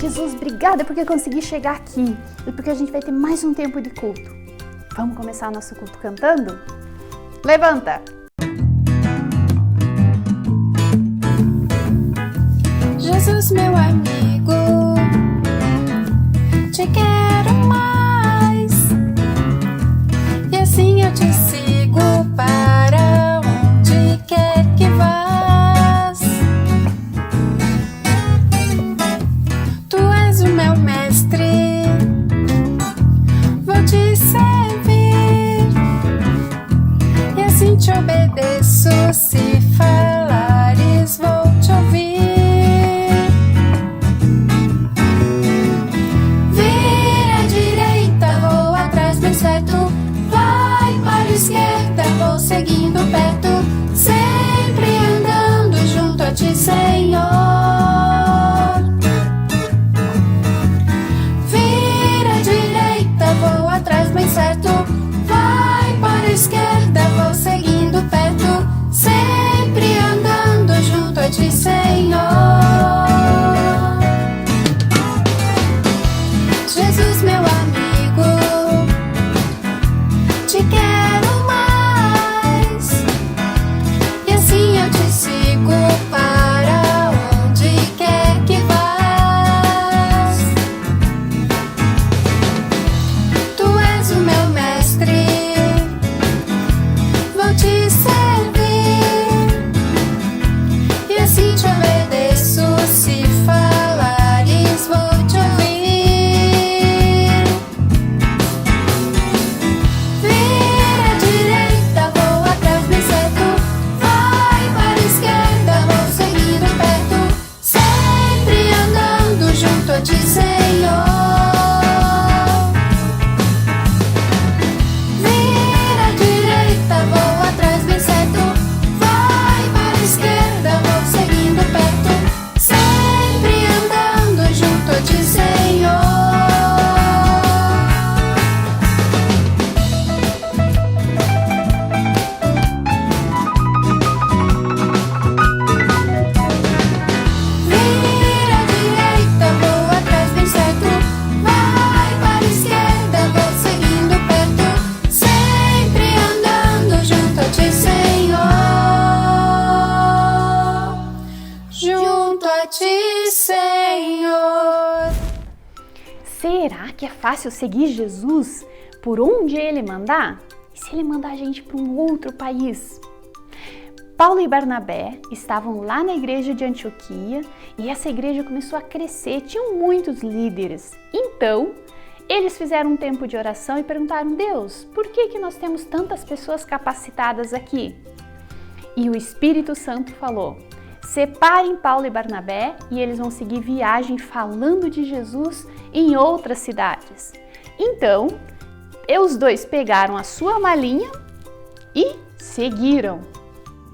Jesus, obrigada porque eu consegui chegar aqui e porque a gente vai ter mais um tempo de culto. Vamos começar o nosso culto cantando? Levanta! Jesus, meu amigo, te quero mais, e assim eu te sigo para onde quer que vás. Tu és o meu mestre, vou te servir, e assim te obedeço. Se falares, vou te ouvir. Esquerda, vou seguindo perto, sempre andando junto a ti, Senhor. Vira à direita, vou atrás bem certo, vai para a esquerda, vou seguindo perto, sempre andando junto a ti, Senhor. Jesus, meu amigo, te quero. Para onde quer que vás, tu és o meu mestre, vou te servir, e assim te obedeço. Se falares, vou te ouvir. Vira à direita, vou atrás bem certo, vai para a esquerda, vou seguindo perto, sempre andando junto a ti, Senhor. Vira à direita, vou atrás bem certo, vai para a esquerda, vou seguindo perto, sempre andando junto a ti, Senhor. Será que é fácil seguir Jesus por onde Ele mandar? E se Ele mandar a gente para um outro país? Paulo e Barnabé estavam lá na igreja de Antioquia e essa igreja começou a crescer, tinham muitos líderes. Então, eles fizeram um tempo de oração e perguntaram: Deus, por que nós temos tantas pessoas capacitadas aqui? E o Espírito Santo falou: separem Paulo e Barnabé e eles vão seguir viagem falando de Jesus em outras cidades. Então, os dois pegaram a sua malinha e seguiram.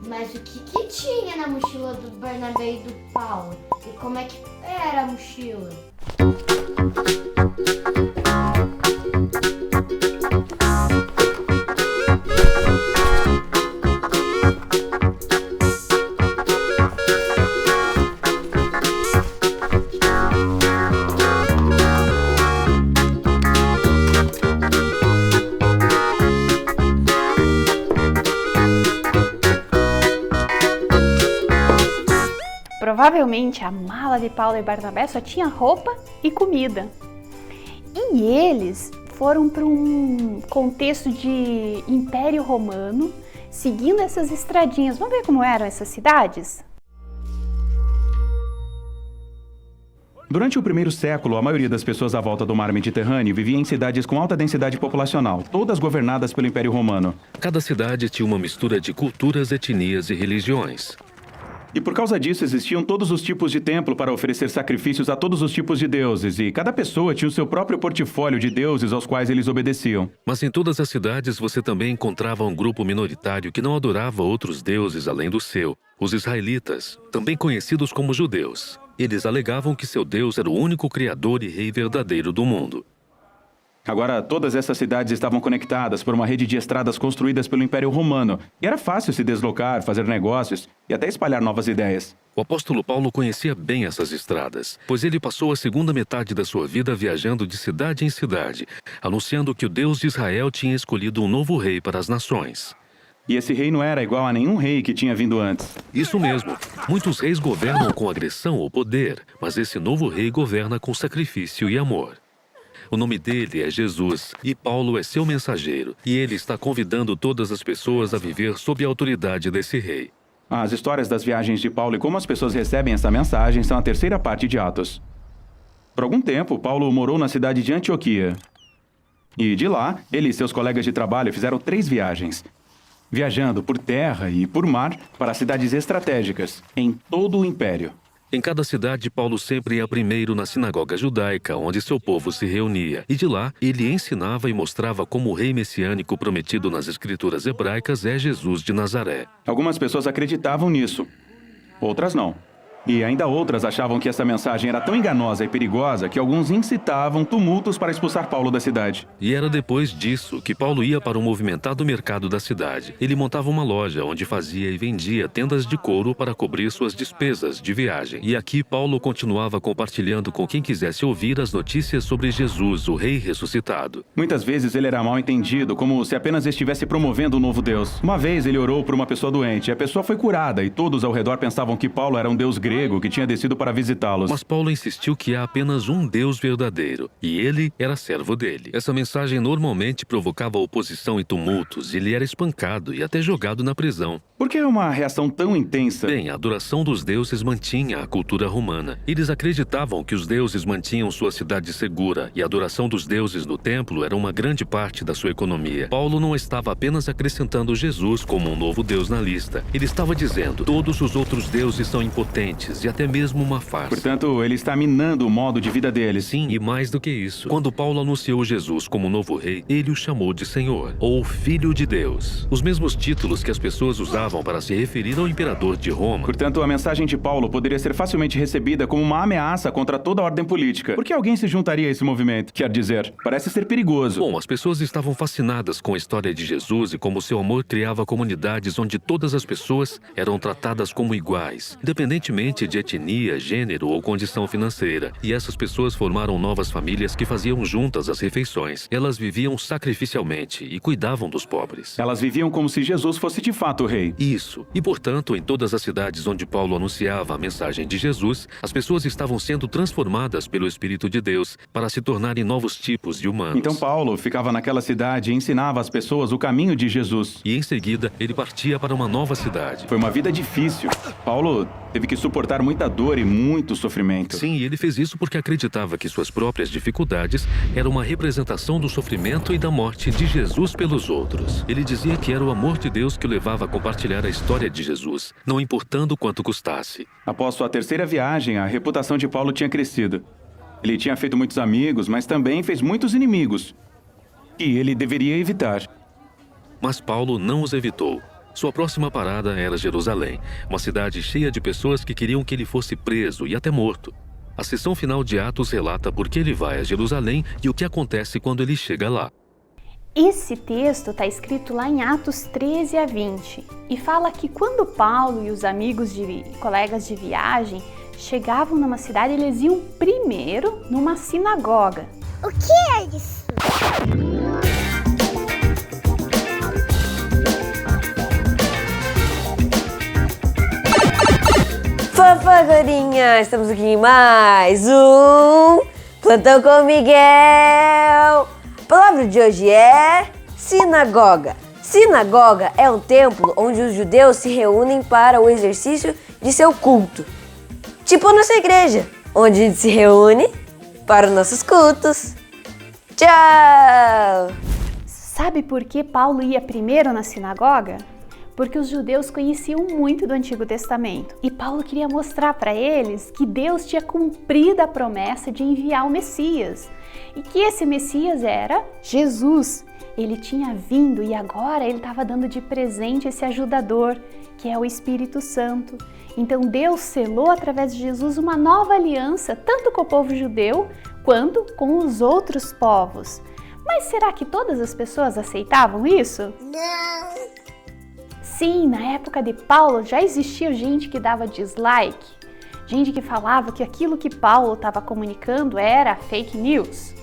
Mas o que tinha na mochila do Barnabé e do Paulo? E como é que era a mochila? Provavelmente a mala de Paulo e Barnabé só tinha roupa e comida. E eles foram para um contexto de Império Romano, seguindo essas estradinhas. Vamos ver como eram essas cidades? Durante o primeiro século, a maioria das pessoas à volta do mar Mediterrâneo vivia em cidades com alta densidade populacional, todas governadas pelo Império Romano. Cada cidade tinha uma mistura de culturas, etnias e religiões. E por causa disso existiam todos os tipos de templo para oferecer sacrifícios a todos os tipos de deuses, e cada pessoa tinha o seu próprio portfólio de deuses aos quais eles obedeciam. Mas em todas as cidades você também encontrava um grupo minoritário que não adorava outros deuses além do seu, os israelitas, também conhecidos como judeus. Eles alegavam que seu Deus era o único criador e rei verdadeiro do mundo. Agora, todas essas cidades estavam conectadas por uma rede de estradas construídas pelo Império Romano, e era fácil se deslocar, fazer negócios e até espalhar novas ideias. O apóstolo Paulo conhecia bem essas estradas, pois ele passou a segunda metade da sua vida viajando de cidade em cidade, anunciando que o Deus de Israel tinha escolhido um novo rei para as nações. E esse rei não era igual a nenhum rei que tinha vindo antes. Isso mesmo. Muitos reis governam com agressão ou poder, mas esse novo rei governa com sacrifício e amor. O nome dele é Jesus, e Paulo é seu mensageiro, e ele está convidando todas as pessoas a viver sob a autoridade desse rei. As histórias das viagens de Paulo e como as pessoas recebem essa mensagem são a terceira parte de Atos. Por algum tempo, Paulo morou na cidade de Antioquia. E de lá, ele e seus colegas de trabalho fizeram 3 viagens, viajando por terra e por mar para cidades estratégicas em todo o Império. Em cada cidade, Paulo sempre ia primeiro na sinagoga judaica, onde seu povo se reunia. E de lá, ele ensinava e mostrava como o rei messiânico prometido nas escrituras hebraicas é Jesus de Nazaré. Algumas pessoas acreditavam nisso, outras não. E ainda outras achavam que essa mensagem era tão enganosa e perigosa que alguns incitavam tumultos para expulsar Paulo da cidade. E era depois disso que Paulo ia para o movimentado mercado da cidade. Ele montava uma loja onde fazia e vendia tendas de couro para cobrir suas despesas de viagem. E aqui Paulo continuava compartilhando com quem quisesse ouvir as notícias sobre Jesus, o Rei ressuscitado. Muitas vezes ele era mal entendido, como se apenas estivesse promovendo um novo Deus. Uma vez ele orou por uma pessoa doente, e a pessoa foi curada e todos ao redor pensavam que Paulo era um deus grego que tinha descido para visitá-los. Mas Paulo insistiu que há apenas um Deus verdadeiro, e ele era servo dele. Essa mensagem normalmente provocava oposição e tumultos, e ele era espancado e até jogado na prisão. Por que uma reação tão intensa? Bem, a adoração dos deuses mantinha a cultura romana. Eles acreditavam que os deuses mantinham sua cidade segura, e a adoração dos deuses no templo era uma grande parte da sua economia. Paulo não estava apenas acrescentando Jesus como um novo Deus na lista. Ele estava dizendo, todos os outros deuses são impotentes, e até mesmo uma farsa. Portanto, ele está minando o modo de vida deles. Sim, e mais do que isso. Quando Paulo anunciou Jesus como novo rei, ele o chamou de Senhor, ou Filho de Deus. Os mesmos títulos que as pessoas usavam para se referir ao imperador de Roma. Portanto, a mensagem de Paulo poderia ser facilmente recebida como uma ameaça contra toda a ordem política. Por que alguém se juntaria a esse movimento? Quer dizer, parece ser perigoso. Bom, as pessoas estavam fascinadas com a história de Jesus e como seu amor criava comunidades onde todas as pessoas eram tratadas como iguais, independentemente de etnia, gênero ou condição financeira. E essas pessoas formaram novas famílias que faziam juntas as refeições. Elas viviam sacrificialmente e cuidavam dos pobres. Elas viviam como se Jesus fosse de fato o rei. Isso. E, portanto, em todas as cidades onde Paulo anunciava a mensagem de Jesus, as pessoas estavam sendo transformadas pelo Espírito de Deus para se tornarem novos tipos de humanos. Então Paulo ficava naquela cidade e ensinava às pessoas o caminho de Jesus. E em seguida, ele partia para uma nova cidade. Foi uma vida difícil. Paulo teve que suportar muita dor e muito sofrimento. Sim, e ele fez isso porque acreditava que suas próprias dificuldades eram uma representação do sofrimento e da morte de Jesus pelos outros. Ele dizia que era o amor de Deus que o levava a compartilhar a história de Jesus, não importando quanto custasse. Após sua terceira viagem, a reputação de Paulo tinha crescido. Ele tinha feito muitos amigos, mas também fez muitos inimigos, que ele deveria evitar. Mas Paulo não os evitou. Sua próxima parada era Jerusalém, uma cidade cheia de pessoas que queriam que ele fosse preso e até morto. A seção final de Atos relata por que ele vai a Jerusalém e o que acontece quando ele chega lá. Esse texto está escrito lá em Atos 13 a 20 e fala que quando Paulo e os amigos colegas de viagem chegavam numa cidade, eles iam primeiro numa sinagoga. O que é isso? Fofogorinha, estamos aqui em mais um Plantão com Miguel. A palavra de hoje é sinagoga. Sinagoga é um templo onde os judeus se reúnem para o exercício de seu culto. Tipo a nossa igreja, onde a gente se reúne para os nossos cultos. Tchau! Sabe por que Paulo ia primeiro na sinagoga? Porque os judeus conheciam muito do Antigo Testamento. E Paulo queria mostrar para eles que Deus tinha cumprido a promessa de enviar o Messias. E que esse Messias era Jesus. Ele tinha vindo e agora ele estava dando de presente esse ajudador, que é o Espírito Santo. Então Deus selou através de Jesus uma nova aliança, tanto com o povo judeu quanto com os outros povos, Mas será que todas as pessoas aceitavam isso? Não. Sim, na época de Paulo já existia gente que dava dislike, gente que falava que aquilo que Paulo estava comunicando era fake news.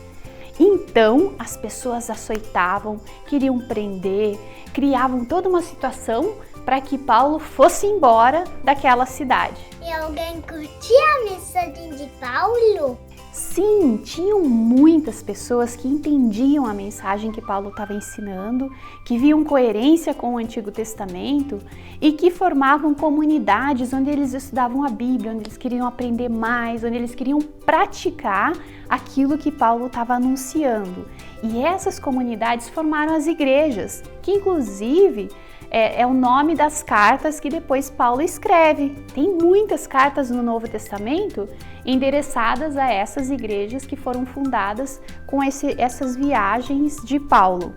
Então, as pessoas açoitavam, queriam prender, criavam toda uma situação para que Paulo fosse embora daquela cidade. E alguém curtia a mensagem de Paulo? Sim, tinham muitas pessoas que entendiam a mensagem que Paulo estava ensinando, que viam coerência com o Antigo Testamento e que formavam comunidades onde eles estudavam a Bíblia, onde eles queriam aprender mais, onde eles queriam praticar aquilo que Paulo estava anunciando. E essas comunidades formaram as igrejas, que inclusive é o nome das cartas que depois Paulo escreve. Tem muitas cartas no Novo Testamento endereçadas a essas igrejas que foram fundadas com essas viagens de Paulo.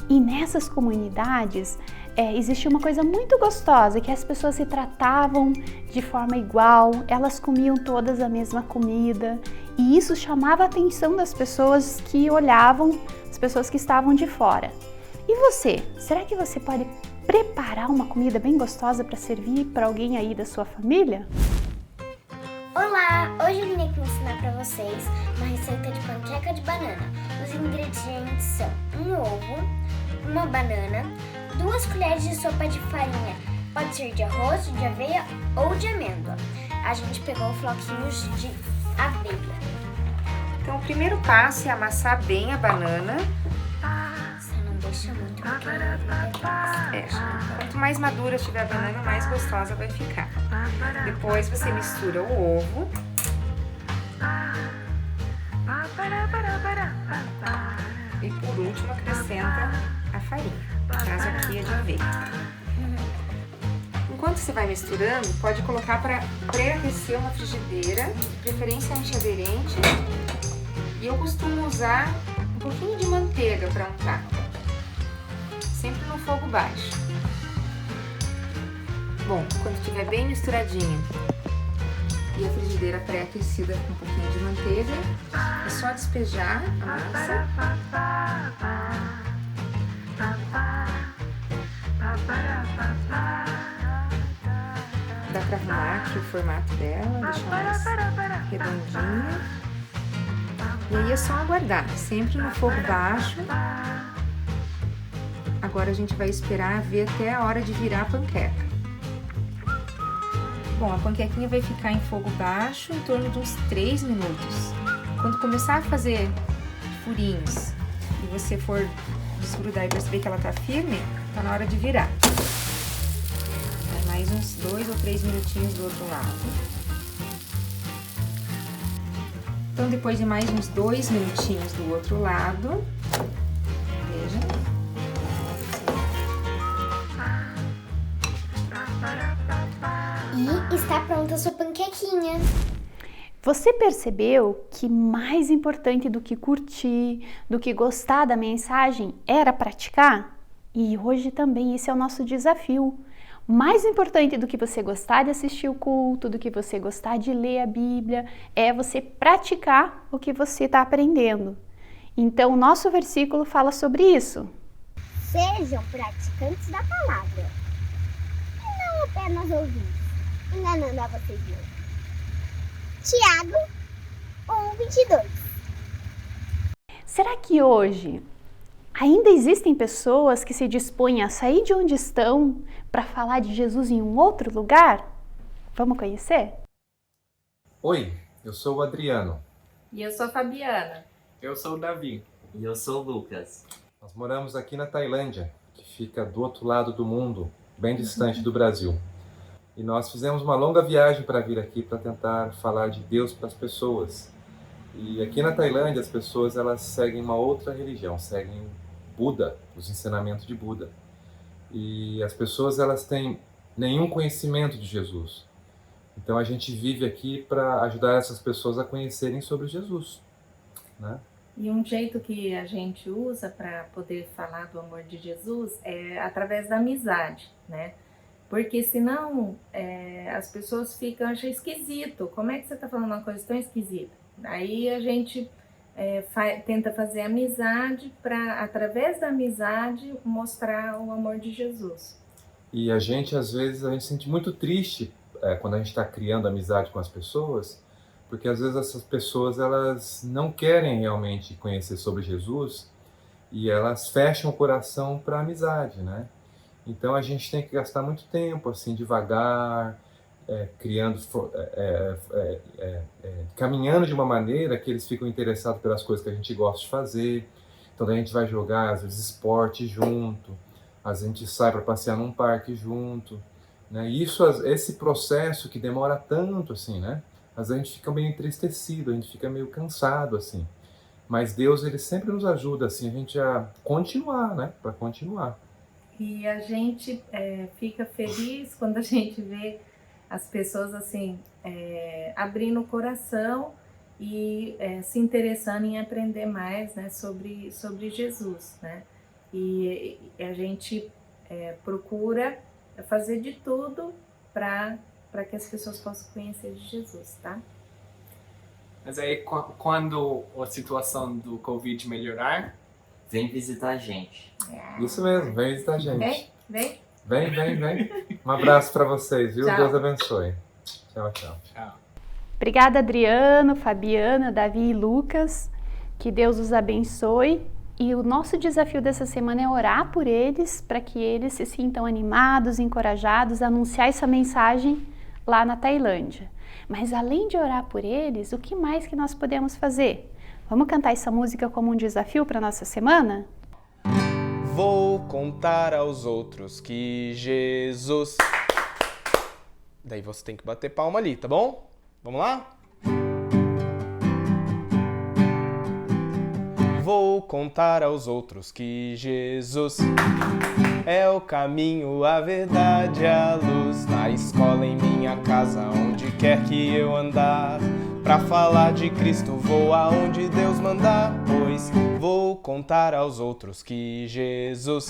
E nessas comunidades existia uma coisa muito gostosa, que as pessoas se tratavam de forma igual, elas comiam todas a mesma comida, e isso chamava a atenção das pessoas que olhavam, as pessoas que estavam de fora. E você, será que você pode preparar uma comida bem gostosa para servir para alguém aí da sua família? Olá, hoje eu vim aqui ensinar para vocês uma receita de panqueca de banana. Os ingredientes são um ovo, uma banana, 2 colheres de sopa de farinha, pode ser de arroz, de aveia ou de amêndoa. A gente pegou floquinhos de aveia. Então o primeiro passo é amassar bem a banana. Você não deixa muito porque ela Quanto mais madura estiver a banana, mais gostosa vai ficar. Depois você mistura o ovo. E por último acrescenta a farinha. No caso aqui é de aveia. Enquanto você vai misturando, pode colocar para pré-aquecer uma frigideira, de preferência antiaderente. E eu costumo usar um pouquinho de manteiga para untar. Sempre no fogo baixo. Bom, quando estiver bem misturadinho e a frigideira pré-aquecida com um pouquinho de manteiga, é só despejar a massa. Dá para arrumar aqui o formato dela, deixar mais redondinha. E aí é só aguardar, sempre no fogo baixo. Agora a gente vai esperar ver até a hora de virar a panqueca. Bom, a panquequinha vai ficar em fogo baixo em torno de uns 3 minutos. Quando começar a fazer furinhos e você for desgrudar e perceber que ela tá firme, tá na hora de virar. Mais uns 2 ou 3 minutinhos do outro lado. Então, depois de mais uns 2 minutinhos do outro lado, veja. E está pronta a sua panquequinha. Você percebeu que mais importante do que curtir, do que gostar da mensagem, era praticar? E hoje também esse é o nosso desafio. Mais importante do que você gostar de assistir o culto, do que você gostar de ler a Bíblia, é você praticar o que você está aprendendo. Então, o nosso versículo fala sobre isso. Sejam praticantes da palavra, e não apenas ouvintes, enganando a vocês mesmos. Tiago 1:22. Será que hoje ainda existem pessoas que se dispõem a sair de onde estão para falar de Jesus em um outro lugar? Vamos conhecer? Oi, eu sou o Adriano. E eu sou a Fabiana. Eu sou o Davi. E eu sou o Lucas. Nós moramos aqui na Tailândia, que fica do outro lado do mundo, bem distante do Brasil. E nós fizemos uma longa viagem para vir aqui para tentar falar de Deus para as pessoas. E aqui na Tailândia as pessoas elas seguem uma outra religião, seguem Buda, os ensinamentos de Buda. E as pessoas elas têm nenhum conhecimento de Jesus. Então a gente vive aqui para ajudar essas pessoas a conhecerem sobre Jesus, né? E um jeito que a gente usa para poder falar do amor de Jesus é através da amizade, né? Porque senão as pessoas acham esquisito. Como é que você está falando uma coisa tão esquisita? Aí a gente tenta fazer amizade para, através da amizade, mostrar o amor de Jesus. E a gente, às vezes, a gente se sente muito triste quando a gente está criando amizade com as pessoas, porque às vezes essas pessoas elas não querem realmente conhecer sobre Jesus e elas fecham o coração para a amizade, né? Então a gente tem que gastar muito tempo, assim, devagar, caminhando de uma maneira que eles ficam interessados pelas coisas que a gente gosta de fazer. Então a gente vai jogar, às vezes, esporte junto, às vezes a gente sai para passear num parque junto, né? E esse processo que demora tanto, assim, né? Às vezes a gente fica meio entristecido, a gente fica meio cansado, assim. Mas Deus, Ele sempre nos ajuda, assim, a gente a continuar, né? Para continuar. E a gente fica feliz quando a gente vê as pessoas, assim, abrindo o coração e se interessando em aprender mais, né, sobre Jesus, né? E a gente procura fazer de tudo para que as pessoas possam conhecer de Jesus, tá? Mas aí, quando a situação do Covid melhorar, vem visitar a gente. Isso mesmo, vem visitar a gente. Vem. Um abraço para vocês, viu? Tchau. Deus abençoe. Tchau. tchau. Obrigada, Adriano, Fabiana, Davi e Lucas. Que Deus os abençoe. E o nosso desafio dessa semana é orar por eles, para que eles se sintam animados, encorajados a anunciar essa mensagem lá na Tailândia. Mas além de orar por eles, o que mais que nós podemos fazer? Vamos cantar essa música como um desafio para nossa semana? Vou contar aos outros que Jesus... Daí você tem que bater palma ali, tá bom? Vamos lá? Vou contar aos outros que Jesus é o caminho, a verdade, a luz. Na escola, em minha casa, onde quer que eu andar, pra falar de Cristo vou aonde Deus mandar. Pois vou contar aos outros que Jesus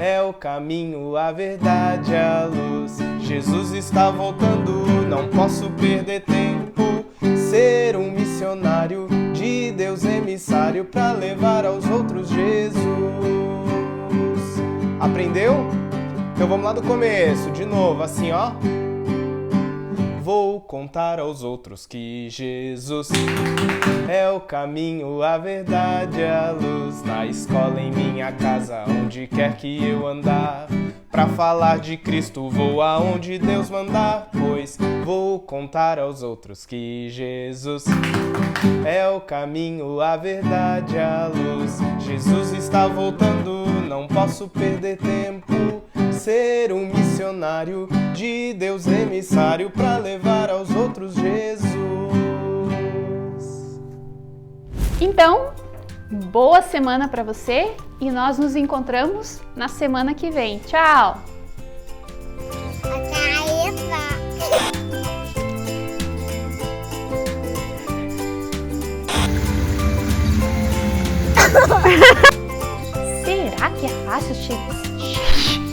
é o caminho, a verdade, a luz. Jesus está voltando, não posso perder tempo. Ser um missionário de Deus, emissário pra levar aos outros Jesus. Aprendeu? Então vamos lá do começo, de novo, assim, ó. Vou contar aos outros que Jesus é o caminho, a verdade, a luz. Na escola, em minha casa, onde quer que eu andar, pra falar de Cristo vou aonde Deus mandar. Pois vou contar aos outros que Jesus é o caminho, a verdade, a luz. Jesus está voltando, não posso perder tempo. Ser um missionário de Deus, emissário pra levar aos outros Jesus. Então, boa semana para você e nós nos encontramos na semana que vem. Tchau! Será que é fácil chegar?